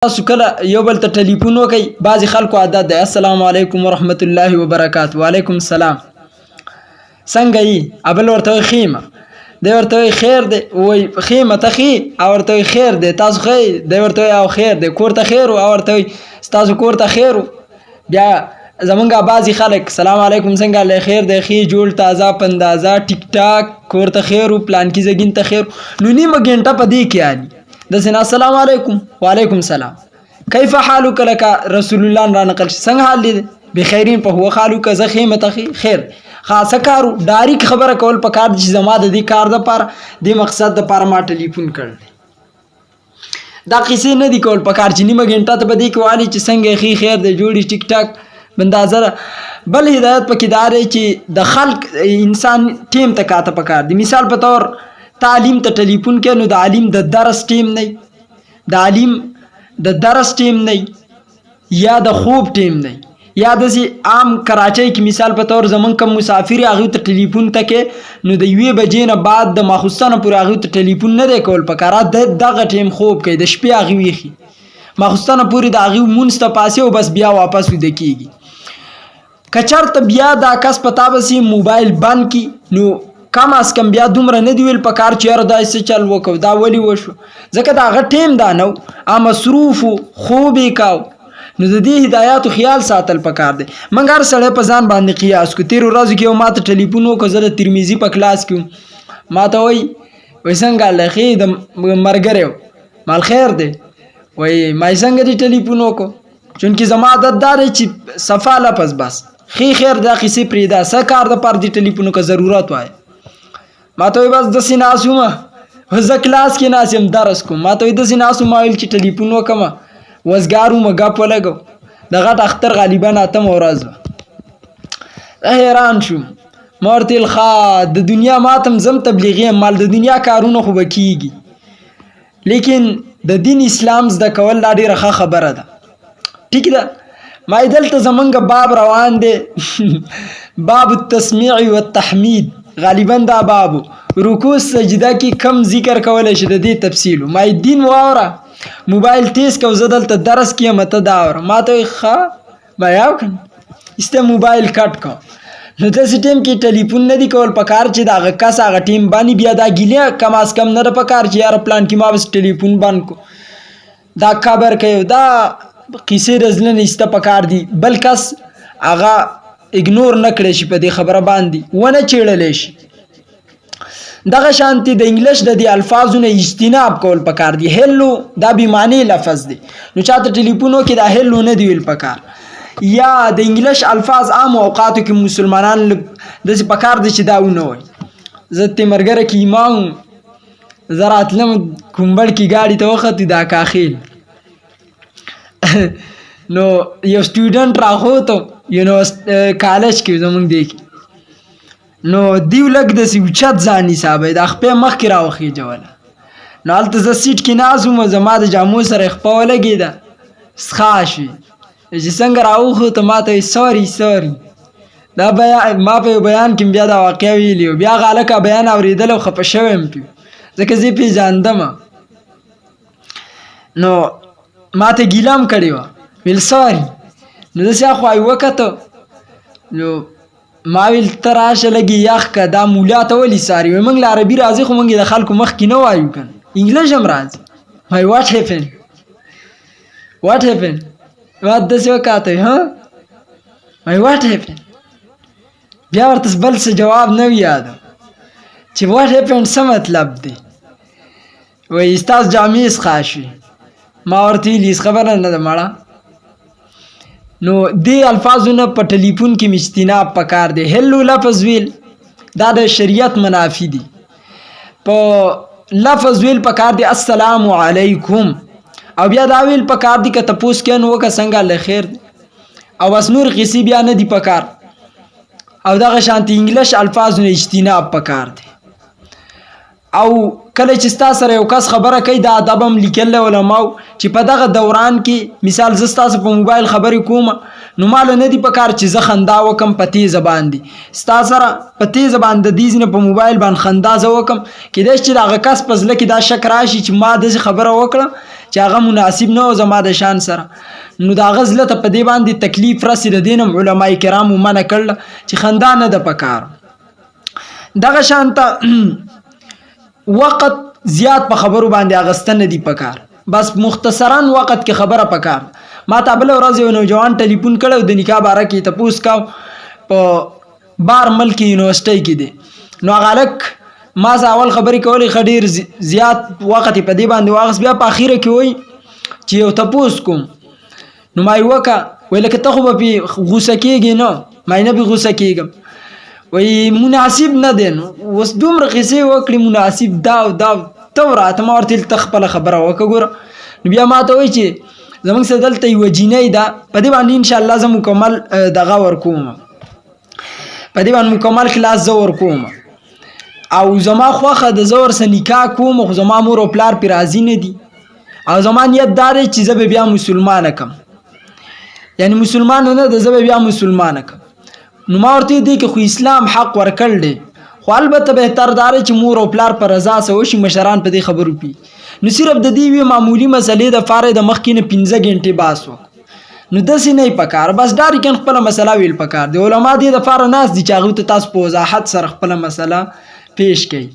تاسو کله یو بل ته ټلیفون وکئ بعضې خلکو عادت دی السلام علیکم ورحمت الله وبرکاته وعلیکم السلام څنګه یې بل ورته وایي ښه یم دی ورته وایي خیر دی وایي ښه یم ته ښې او ورته وایي خیر دی تاسو ښه یې دی ورته وایي او خیر دی کور ته خیر او ورته وایي ستاسو کور ته خیر بیا زمونږ بعضې خلک سلام علیکم څنګه دی خیر دی ښې جوړ تازه پندازه ټیک ټاک کور ته خیر پلانکي زګین ته خیر نو نیمه ګنټه په دې کې آلي دسې نه السلام علیکم وعلیکم السلام کیف حالک لک رسول الله را نقل څنګه حال دی بخیرین په هو حالک زه ښه یم ته خیر خاصه کارو ډایرک خبره کول پکار دي چې زما د دې کار دپاره دې مقصد دپاره ما ټلیفون کړی دا قصې نه دي کول پکار چې نیمه ګنټه ته به دې کې والي چې څنګه ښې خیر دی جوړي ټیک ټاک بندازه بل هدایت پکې دا دی چې د خلق انسان ټیم ته کاته پکار دي مثال په طور تعلیم ته ټلیفون کې نو د عالم د درس ټیم نه د عالم د درس ټیم نه یا د خوب ټیم نه یا داسې عام کراچۍ کې مثال په طور زمونږ کوم مسافر هغوی ته ټلیفون ته کې نو د یوې بجې نه بعد د ماخوستنه پورې هغوی ته ټلیفون نه دی کول پکار دغه ټیم خوب کوي د شپې هغوی ویښي ماخوستنه پورې د هغوی مونځ ته پاسې او بس بیا واپس ویده کېږي که چېرته بیا دا کس په تا بسې موبایل بند کړي نو کم از کم بیا دومره نه دی ویل پکار چې یاره دا څه چل وکړو دا ولې وشو ځکه د هغه ټیم دا نه و مصروف و خوب یې کاو نو د دې هدایاتو خیال ساتل پکار دی موږ هر سړی په ځان باندې قیاس کړو تېرو ورځو کې یو ما ته ټلیفون وکړو زه د ترمیزي په کلاس کې وم ما ته وایي څنګه هلک ښې د ملګری و مال خیر دی وایي ما څنګه دې ټلیفون وکړو چونکې زما عادت دا دی چې صفا لفظ بس ښې خیر دا قصې پرېږده څه کار دپاره دې ټلیفون وکړه ضرورت وایه ما ته وایي بس داسې ناست وم زه کلاس کې ناست یم درس کوم ما ته وایي داسې ناست وم ما ویل چې ټلیفون وکړم وزګار وم ګپ ولګو د غټ اختر غالبا اتمه ورځ وه حیران شوم ما ورته ویل ښه د دنیا ماتم زم تبلیغي یم مال د دنیا کارونه خو به کېږي لیکن د دین اسلام زده کول دا ډېره ښه خبره ده ټیک ده ما دلته زمونږ باب روان دی باب التسمیع والتحمید غالبا دا بابو رکوع سجده کې کم ذکر کولی شي د دې تفصیل ما دین واوره موبایل تیز کو زه دلته درس کې یم ته دا اوره ما ته وایي ښه ما یو کړه ایسته موبایل کټ کو نو داسې ټیم کې ټلیفون نه دی کول پکار چې د هغه کس هغه ټیم باندې بیا دا ګیله کم از کم نه ده پکار چې یاره پلان کې ما بس ټلیفون بند کو دا خبر کوي دا قصې رزلنه ایسته پکار دي بل کس هغه اګنور نه کړی شي په دې خبره باندې ونه چیړلی شي دغه شانتي د انګلیش د دې الفاظو نه اجتناب کول پکار دي هیلو دا بې معنی لفظ دی نو چاته ټلیفون وکړي دا هیلو نه دی ویل پکار یا د انګلیش الفاظ عام اوقاتو کې مسلمانان داسې پکار دی چې دا ونه وایي زه تیمرګره کې ایمان زه راتلم کومبړ کې ګاډي ته وختې دا کاخیل نو یو سټوډنټ راخوته کالج کې زمونږ دی کې نو دیو لږ داسې اوچت ځان حسابوي دا خپې مخکې راوخېجوله نو هلته زه سیټ کې ناست وم زما د جامو سره یې خپه ولګېده څښا شوې چې څنګه راوخوته ما ته وایي سوري دا ما په یو بیان کې بیا دا واقعه ویلي و بیا هغه هلکه بیان اورېدلی او خفه شوی یم پرې ځکه زه یې پېژاندمه نو ما ته ګیله هم کړې وه ویل سوري نو داسې اخوا یې وکته نو ما ویل ته راشه لږې یخ که دا مولا ته ولې ساري وایي موږ له عربي راځي خو موږ یې د خلکو مخکې نه وایو که نه انګلیش هم راځي وایي واټ هیپن ما داسې وکاته وایي واټ هیپن بیا ورته بل څه جواب نه وي یادو چې واټ هیپن څه مطلب دی وایي ستاسو جامې څښا شوې ما ورته ویلي هېڅ خبره نه ده مړه نو دې الفاظو نه په ټلیفون کې اجتناب پکار دی هلو لفظ ویل دا د شریعت منافي دي په لفظ ویل پکار دی السلام علیکم او بیا دا ویل پکار دی که تپوس کې نو وکړه څنګه هلک خیر دی او بس نور قصې بیا نه دي پکار او دغه شانتي انګلیش الفاظو نه اجتناب پکار دی او کله چې ستا سره یو کس خبره کوي دا ادب هم لیکل علماو چې په دغه دوران کې مثال زه ستاسو په موبایل خبرې کوم نو ماله نه دي په کار چې زه خندا وکم په تیزه باندې ستا سره په تیزه باندې د دې نه په موبایل باندې خندا زه وکم کېدای چې دغه کس په زړه کې دا شک راشي چې ما داسې خبره وکړه چې هغه مناسب نه و زما د شان سره نو د هغه زړه ته په دې باندې تکلیف رسي د دې نه علما کرامو منع کړله چې خندا نه ده په کار دغه شانته وقت زیات په خبرو باندې اغستنه دی پکار بس مختصران وخت کې خبره پکار ما ته بل ورځ یو نوجوان ټلیفون کړو د نکاح باره کې تپوس کاو په بار ملک یونیورسيټي کې دی نو غلک ما اول خبرې کولې خډیر زیات وخت په دې باندې واغس بیا په اخیره کې وای چې یو تپوس کوم نو ما یوکا ویل که ته خو به غوسه کېږي نو ما نه به غوسه کېږم وی مناسب نه دی نو اوس دومره قصې وکړې مناسب دا او دا ته راته ما ورته خپله خبره وکړه ګوره نو بیا ما ته وایي چې زموږ سره دلته یوه جینۍ ده په دې باندې انشاءالله زه مکمل دغه ورکوم په دې باندې مکمل کلاس زه ورکوم او زما خوښه ده زه ورسره نکاح کوم خو زما مور او پلار پرې راضي نه دي او زما نیت دا دی چې زه به بیا مسلمانه کړم یعنی مسلمان نه ده زه به بیا مسلمانه کړم نو ما ورته دی که خو اسلام حق ورکړل دی خو البته بهتر دا چې مور او پلار پر رضا سره وشي مشران په دې خبرو پي نو صرف د دې وی معمولی مسلې د فارې د مخکې نه 15 غنټې باس وکړو نو داسې نه پکار بس ډاري کن خپل مسله ویل پکار دی علما دې د فار ناس دي چې هغه ته تاسو په وضاحت سره خپل مسله پیش کړي